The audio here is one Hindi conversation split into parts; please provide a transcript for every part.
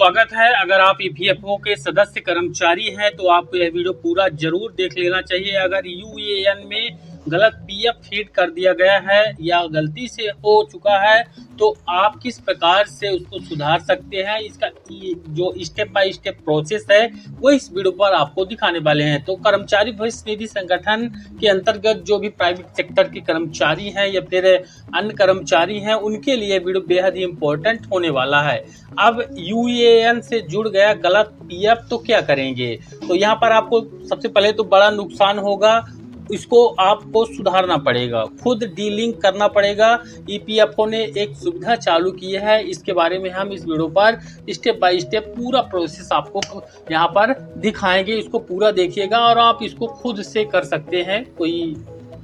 स्वागत है। अगर आप ईपीएफओ के सदस्य कर्मचारी हैं तो आपको यह वीडियो पूरा जरूर देख लेना चाहिए। अगर यूएएन में गलत पीएफ फीड कर दिया गया है या गलती से हो चुका है तो आप किस प्रकार से उसको सुधार सकते हैं, इसका जो स्टेप बाय स्टेप प्रोसेस है वो इस वीडियो पर आपको दिखाने वाले हैं। तो कर्मचारी भविष्य निधि संगठन के अंतर्गत जो भी प्राइवेट सेक्टर के कर्मचारी हैं या फिर अन्य कर्मचारी हैं उनके लिए वीडियो बेहद ही इम्पोर्टेंट होने वाला है। अब यूएएन से जुड़ गया गलत पीएफ तो क्या करेंगे? तो यहाँ पर आपको सबसे पहले तो बड़ा नुकसान होगा, इसको आपको सुधारना पड़ेगा, खुद डीलिंग करना पड़ेगा। ईपीएफओ ने एक सुविधा चालू की है, इसके बारे में हम इस वीडियो पर स्टेप बाय स्टेप पूरा प्रोसेस आपको यहाँ पर दिखाएंगे। इसको पूरा देखिएगा और आप इसको खुद से कर सकते हैं, कोई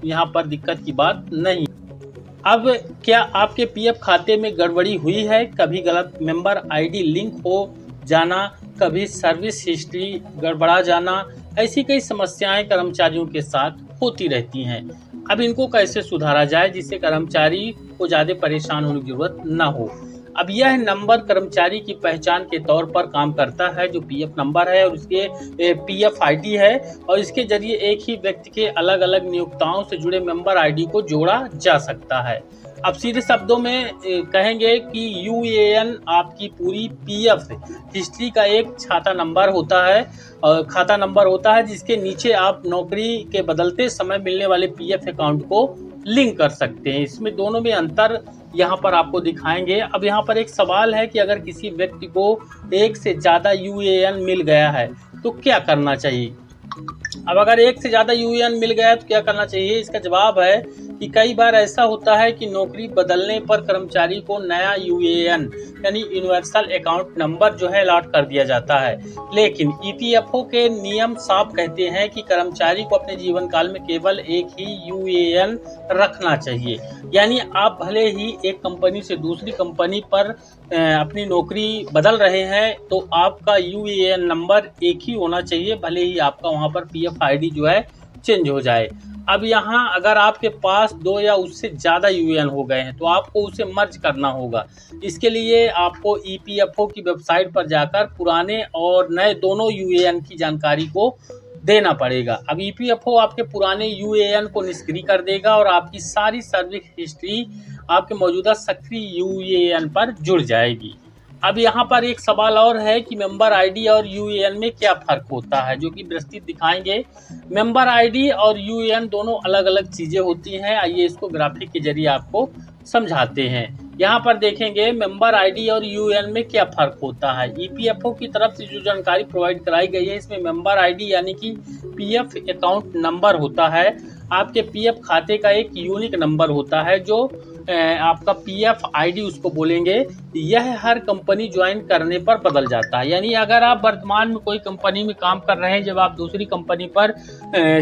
यहाँ पर दिक्कत की बात नहीं। अब क्या आपके पीएफ खाते में गड़बड़ी हुई है? कभी गलत मेंबर आईडी लिंक हो जाना, कभी सर्विस हिस्ट्री गड़बड़ा जाना, ऐसी कई समस्याएं कर्मचारियों के साथ होती रहती हैं। अब इनको कैसे सुधारा जाए जिससे कर्मचारी को ज़्यादा परेशान होने की जरूरत न हो। अब यह नंबर कर्मचारी की पहचान के तौर पर काम करता है, जो पीएफ नंबर है और उसके पीएफ आईडी है, और इसके जरिए एक ही व्यक्ति के अलग अलग नियोक्ताओं से जुड़े मेंबर आईडी को जोड़ा जा सकता है। अब सीधे शब्दों में कहेंगे कि यूएएन आपकी पूरी पीएफ हिस्ट्री का एक खाता नंबर होता है जिसके नीचे आप नौकरी के बदलते समय मिलने वाले पीएफ अकाउंट को लिंक कर सकते हैं। इसमें दोनों में अंतर यहाँ पर आपको दिखाएंगे। अब यहाँ पर एक सवाल है कि अगर किसी व्यक्ति को एक से ज़्यादा यूएएन मिल गया है तो क्या करना चाहिए। अब अगर एक से ज़्यादा यूएएन मिल गया है तो क्या करना चाहिए, इसका जवाब है कि कई बार ऐसा होता है कि नौकरी बदलने पर कर्मचारी को नया यूएएन यानी यूनिवर्सल अकाउंट नंबर जो है अलॉट कर दिया जाता है। लेकिन ईपीएफओ के नियम साफ कहते हैं कि कर्मचारी को अपने जीवन काल में केवल एक ही यूएएन रखना चाहिए। यानी आप भले ही एक कंपनी से दूसरी कंपनी पर अपनी नौकरी बदल रहे हैं तो आपका यूएएन नंबर एक ही होना चाहिए, भले ही आपका वहां पर पीएफ आईडी जो है चेंज हो जाए। अब यहाँ अगर आपके पास 2 या उससे ज़्यादा यूएएन हो गए हैं तो आपको उसे मर्ज करना होगा। इसके लिए आपको ईपीएफओ की वेबसाइट पर जाकर पुराने और नए दोनों यूएएन की जानकारी को देना पड़ेगा। अब ईपीएफओ आपके पुराने यूएएन को निष्क्रिय कर देगा और आपकी सारी सर्विस हिस्ट्री आपके मौजूदा सक्रिय यूएएन पर जुड़ जाएगी। अब यहाँ पर एक सवाल और है कि मेंबर आईडी और यूएएन में क्या फ़र्क होता है, जो कि विस्तृत दिखाएंगे। मेंबर आईडी और यूएएन दोनों अलग अलग चीज़ें होती हैं। आइए इसको ग्राफिक के जरिए आपको समझाते हैं। यहाँ पर देखेंगे मेंबर आईडी और यूएएन में क्या फ़र्क होता है। ईपीएफओ की तरफ से जो जानकारी प्रोवाइड कराई गई है इसमें मेंबर आईडी यानी कि पीएफ अकाउंट नंबर होता है, आपके पीएफ खाते का एक यूनिक नंबर होता है जो आपका पीएफ आईडी उसको बोलेंगे। यह हर कंपनी ज्वाइन करने पर बदल जाता है। यानी अगर आप वर्तमान में कोई कंपनी में काम कर रहे हैं, जब आप दूसरी कंपनी पर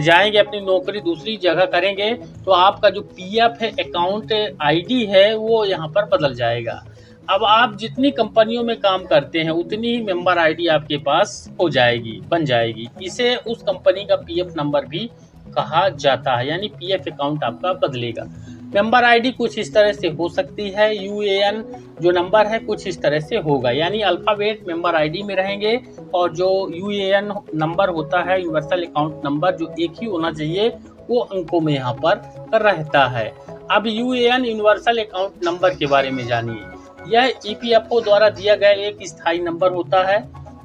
जाएंगे, अपनी नौकरी दूसरी जगह करेंगे तो आपका जो पीएफ अकाउंट आईडी है वो यहाँ पर बदल जाएगा। अब आप जितनी कंपनियों में काम करते हैं उतनी ही मेंबर आईडी आपके पास बन जाएगी। इसे उस कंपनी का पीएफ नंबर भी कहा जाता है, यानी पीएफ अकाउंट आपका बदलेगा। मेंबर आईडी कुछ इस तरह से हो सकती है, यूएएन जो नंबर है कुछ इस तरह से होगा, यानी अल्फ़ाबेट मेंबर आईडी में रहेंगे और जो यूएएन नंबर होता है यूनिवर्सल अकाउंट नंबर जो एक ही होना चाहिए वो अंकों में यहाँ पर रहता है। अब यूएएन यूनिवर्सल अकाउंट नंबर के बारे में जानिए। यह ईपीएफओ द्वारा दिया गया एक स्थायी नंबर होता है।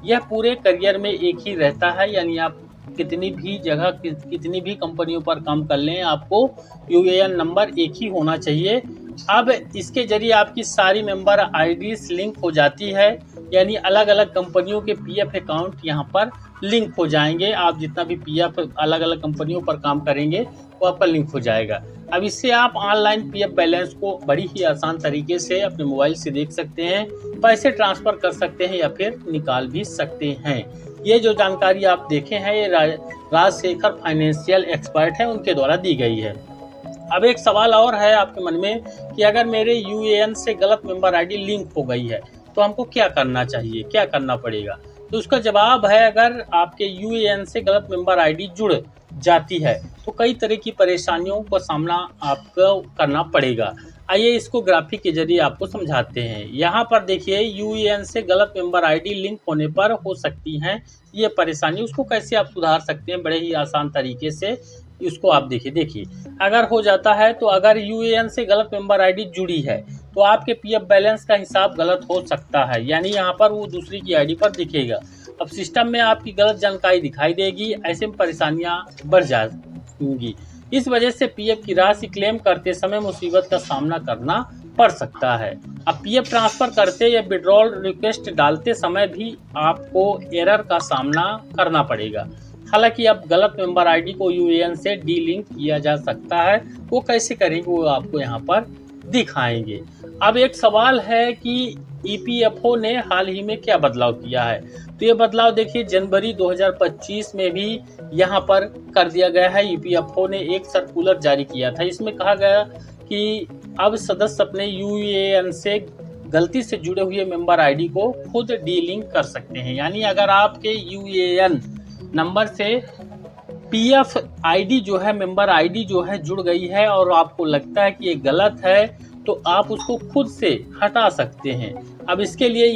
यह पूरे करियर में एक ही रहता है, यानी आप कितनी भी कंपनियों पर काम कर लें आपको यूएएन नंबर एक ही होना चाहिए। अब इसके जरिए आपकी सारी मेंबर आईडीज लिंक हो जाती है, यानी अलग अलग कंपनियों के पीएफ अकाउंट यहाँ पर लिंक हो जाएंगे। आप जितना भी पीएफ अलग अलग कंपनियों पर काम करेंगे वो आपका लिंक हो जाएगा। अब इससे आप ऑनलाइन पीएफ बैलेंस को बड़ी ही आसान तरीके से अपने मोबाइल से देख सकते हैं, पैसे ट्रांसफ़र कर सकते हैं या फिर निकाल भी सकते हैं। ये जो जानकारी आप देखे हैं ये राजशेखर फाइनेंशियल एक्सपर्ट हैं, उनके द्वारा दी गई है। अब एक सवाल और है आपके मन में कि अगर मेरे यूएएन से गलत मेंबर आईडी लिंक हो गई है तो हमको क्या करना चाहिए, क्या करना पड़ेगा। तो उसका जवाब है, अगर आपके यूएएन से गलत मेंबर आईडी जुड़ जाती है तो कई तरह की परेशानियों का सामना आपको करना पड़ेगा। आइए इसको ग्राफिक के जरिए आपको समझाते हैं। यहाँ पर देखिए यूएएन से गलत मेंबर आईडी लिंक होने पर हो सकती हैं ये परेशानी। उसको कैसे आप सुधार सकते हैं बड़े ही आसान तरीके से, इसको आप देखिए अगर हो जाता है तो अगर यूएएन से गलत मेंबर आईडी जुड़ी है तो आपके पीएफ बैलेंस का हिसाब गलत हो सकता है, यानी यहाँ पर वो दूसरी की आईडी पर दिखेगा। अब सिस्टम में आपकी गलत जानकारी दिखाई देगी, ऐसे में परेशानियां बढ़ जाएंगी। इस वजह से पीएफ की राशि क्लेम करते समय मुसीबत का सामना करना पड़ सकता है। अब पीएफ ट्रांसफर करते या विड्रॉल रिक्वेस्ट डालते समय भी आपको एरर का सामना करना पड़ेगा। हालांकि अब गलत मेंबर आईडी को यूएएन से डी लिंक किया जा सकता है, वो कैसे करेंगे वो आपको यहाँ पर दिखाएंगे। अब एक सवाल है कि ईपीएफओ ने हाल ही में क्या बदलाव किया है, तो ये बदलाव देखिए जनवरी 2025 में भी यहाँ पर कर दिया गया है। ईपीएफओ ने एक सर्कुलर जारी किया था, इसमें कहा गया कि अब सदस्य अपने यूएएन से गलती से जुड़े हुए मेंबर आईडी को खुद डी लिंक कर सकते हैं। यानी अगर आपके यूएएन नंबर से पीएफ आईडी जो है, मेंबर आईडी जो है जुड़ गई है और आपको लगता है कि ये गलत है, तो आप उसको खुद से हटा सकते हैं। अब इसके लिए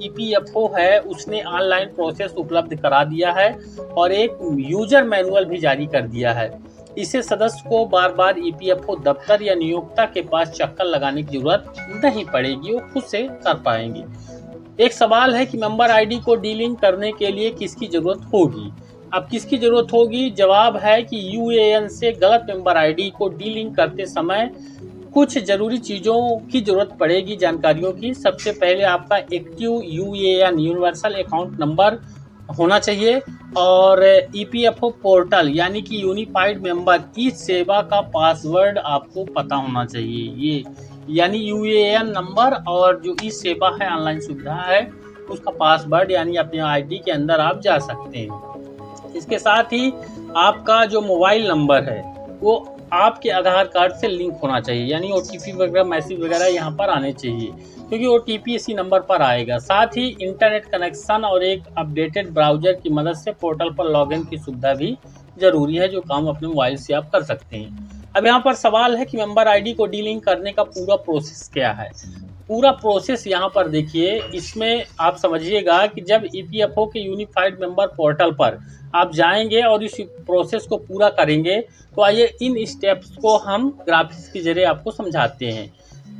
ईपीएफओ है उसने ऑनलाइन प्रोसेस उपलब्ध करा दिया है और एक यूजर मैनुअल भी जारी कर दिया है। इसे सदस्य को बार बार ईपीएफओ दफ्तर या नियोक्ता के पास चक्कर लगाने की जरूरत नहीं पड़ेगी, वो खुद से कर पाएंगे। एक सवाल है कि मेंबर आईडी को डीलिंक करने के लिए किसकी जरूरत होगी। अब किसकी जरूरत होगी, जवाब है कि यूएएन से गलत मेंबर आईडी को डीलिंक करते समय कुछ जरूरी चीज़ों की जरूरत पड़ेगी, जानकारियों की। सबसे पहले आपका active UAN universal account number होना चाहिए और ईपीएफओ पोर्टल यानी कि यूनिफाइड मेंबर ई सेवा का पासवर्ड आपको पता होना चाहिए। ये यानी यूएएन नंबर और जो ई सेवा है ऑनलाइन सुविधा है उसका पासवर्ड यानी अपने आईडी के अंदर आप जा सकते हैं। इसके साथ ही आपका जो मोबाइल नंबर है वो आपके आधार कार्ड से लिंक होना चाहिए, यानी ओटीपी वगैरह मैसेज वगैरह यहाँ पर आने चाहिए क्योंकि ओटीपी इसी नंबर पर आएगा। साथ ही इंटरनेट कनेक्शन और एक अपडेटेड ब्राउजर की मदद से पोर्टल पर लॉगिन की सुविधा भी जरूरी है, जो काम अपने मोबाइल से आप कर सकते हैं। अब यहाँ पर सवाल है कि मेंबर आईडी को डीलिंक करने का पूरा प्रोसेस क्या है। पूरा प्रोसेस यहाँ पर देखिए, इसमें आप समझिएगा कि जब ईपीएफओ के यूनिफाइड मेंबर पोर्टल पर आप जाएंगे और इस प्रोसेस को पूरा करेंगे, तो आइए इन स्टेप्स को हम ग्राफिक्स के जरिए आपको समझाते हैं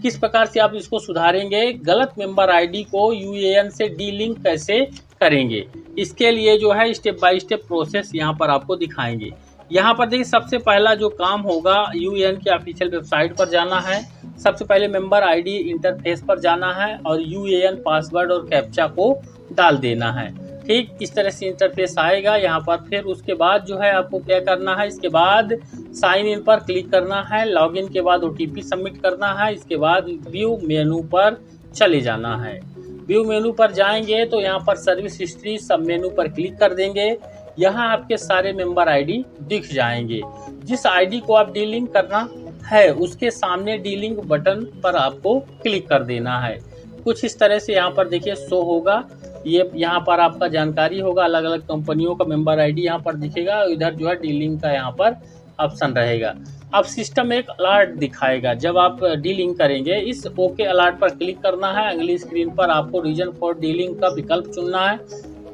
किस प्रकार से आप इसको सुधारेंगे। गलत मेंबर आईडी को यूएएन से डीलिंक कैसे करेंगे, इसके लिए जो है स्टेप बाय स्टेप प्रोसेस यहाँ पर आपको दिखाएंगे। यहाँ पर देखिए सबसे पहला जो काम होगा, यूएएन के ऑफिशियल वेबसाइट पर जाना है। सबसे पहले मेंबर आईडी इंटरफेस पर जाना है और यूएएन पासवर्ड और कैप्चा को डाल देना है। ठीक इस तरह से इंटरफेस आएगा यहाँ पर। फिर उसके बाद जो है आपको क्या करना है, इसके बाद साइन इन पर क्लिक करना है। लॉगिन के बाद ओटीपी सबमिट करना है। इसके बाद व्यू मेनू पर चले जाना है। व्यू मेनू पर जाएंगे तो यहाँ पर सर्विस हिस्ट्री सब मेनू पर क्लिक कर देंगे। यहाँ आपके सारे मेंबर आईडी दिख जाएंगे। जिस आईडी को आप डीलिंक करना है उसके सामने डीलिंक बटन पर आपको क्लिक कर देना है। कुछ इस तरह से यहाँ पर देखिए शो होगा। ये यहाँ पर आपका जानकारी होगा, अलग अलग कंपनियों का मेंबर आईडी यहाँ पर दिखेगा। इधर जो है डीलिंक का यहाँ पर ऑप्शन रहेगा। अब सिस्टम एक अलर्ट दिखाएगा जब आप डीलिंक करेंगे। इस ओके अलर्ट पर क्लिक करना है। अगली स्क्रीन पर आपको रीजन फॉर डीलिंक का विकल्प चुनना है।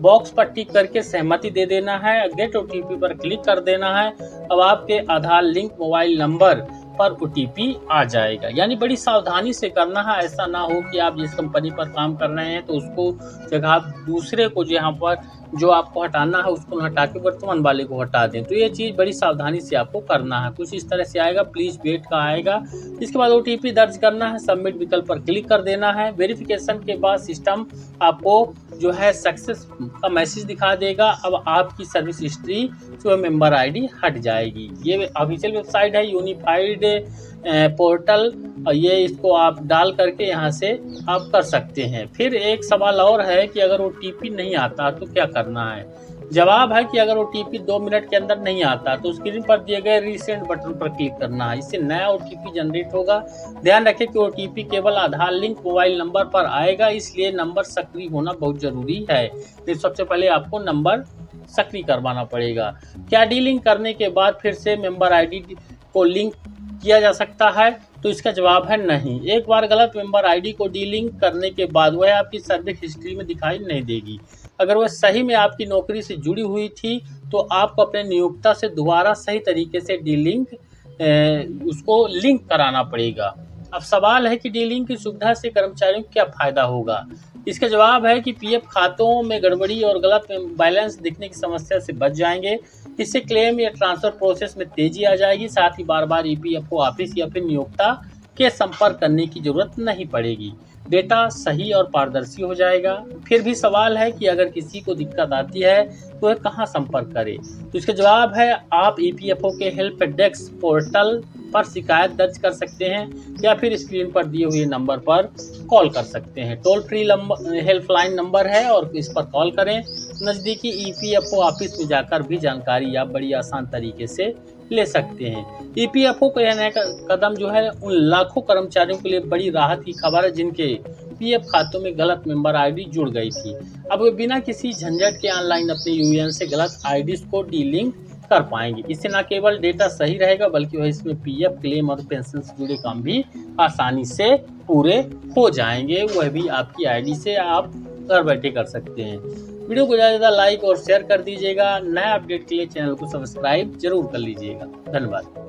बॉक्स पर टिक करके सहमति दे देना है। गेट ओटीपी पर क्लिक कर देना है। अब आपके आधार लिंक मोबाइल नंबर पर ओटीपी आ जाएगा। यानी बड़ी सावधानी से करना है, ऐसा ना हो कि आप जिस कंपनी पर काम कर रहे हैं तो उसको जगह आप दूसरे को यहाँ पर जो आपको हटाना है उसको हटा के वर्तमान वाले को हटा दें। तो ये चीज़ बड़ी सावधानी से आपको करना है। कुछ इस तरह से आएगा, प्लीज़ वेट का आएगा। इसके बाद ओटीपी दर्ज करना है। सबमिट विकल्प पर क्लिक कर देना है। वेरिफिकेशन के बाद सिस्टम आपको जो है सक्सेस का मैसेज दिखा देगा। अब आपकी सर्विस हिस्ट्री जो मेंबर आईडी हट जाएगी। ये ऑफिशियल वेबसाइट है यूनिफाइड पोर्टल, ये इसको आप डाल करके यहाँ से आप कर सकते हैं। फिर एक सवाल और है कि अगर ओटीपी नहीं आता तो क्या करना है। जवाब है कि अगर ओटीपी 2 मिनट के अंदर नहीं आता तो स्क्रीन पर दिए गए रीसेंड बटन पर क्लिक करना है। इससे नया ओटीपी जनरेट होगा। ध्यान रखें कि ओटीपी केवल आधार लिंक मोबाइल नंबर पर आएगा, इसलिए नंबर सक्रिय होना बहुत जरूरी है। तो सबसे पहले आपको नंबर सक्रिय करवाना पड़ेगा। क्या डीलिंक करने के बाद फिर से मेंबर आईडी को लिंक किया जा सकता है, तो इसका जवाब है नहीं। एक बार गलत मेंबर आईडी को डीलिंक करने के बाद वह आपकी सर्विस हिस्ट्री में दिखाई नहीं देगी। अगर वह सही में आपकी नौकरी से जुड़ी हुई थी तो आपको अपने नियोक्ता से दोबारा सही तरीके से डीलिंक उसको लिंक कराना पड़ेगा। अब सवाल है कि डीलिंक की सुविधा से कर्मचारियों को क्या फ़ायदा होगा। इसका जवाब है कि पीएफ खातों में गड़बड़ी और गलत बैलेंस दिखने की समस्या से बच जाएंगे। इससे क्लेम या ट्रांसफ़र प्रोसेस में तेज़ी आ जाएगी। साथ ही बार बार ईपीएफओ ऑफिस या फिर नियोक्ता के संपर्क करने की ज़रूरत नहीं पड़ेगी। डेटा सही और पारदर्शी हो जाएगा। फिर भी सवाल है कि अगर किसी को दिक्कत आती है तो वह कहाँ संपर्क करे। तो इसका जवाब है आप ईपीएफओ के हेल्प डेस्क पोर्टल पर शिकायत दर्ज कर सकते हैं या फिर स्क्रीन पर दिए हुए नंबर पर कॉल कर सकते हैं। टोल फ्री हेल्पलाइन नंबर है और इस पर कॉल करें। नज़दीकी ईपीएफओ ऑफिस में जाकर भी जानकारी आप बड़ी आसान तरीके से ले सकते हैं। ईपीएफओ का यह नया कदम जो है उन लाखों कर्मचारियों के लिए बड़ी राहत की खबर है जिनके पीएफ खातों में गलत मेंबर आईडी जुड़ गई थी। अब वे बिना किसी झंझट के ऑनलाइन अपने यूएएन से गलत आईडी को डीलिंक कर पाएंगे। इससे न केवल डेटा सही रहेगा बल्कि वह इसमें पीएफ क्लेम और पेंशन से जुड़े काम भी आसानी से पूरे हो जाएंगे। वह भी आपकी आईडी से आप घर बैठे कर सकते हैं। वीडियो को ज़्यादा लाइक और शेयर कर दीजिएगा। नया अपडेट के लिए चैनल को सब्सक्राइब जरूर कर लीजिएगा। धन्यवाद।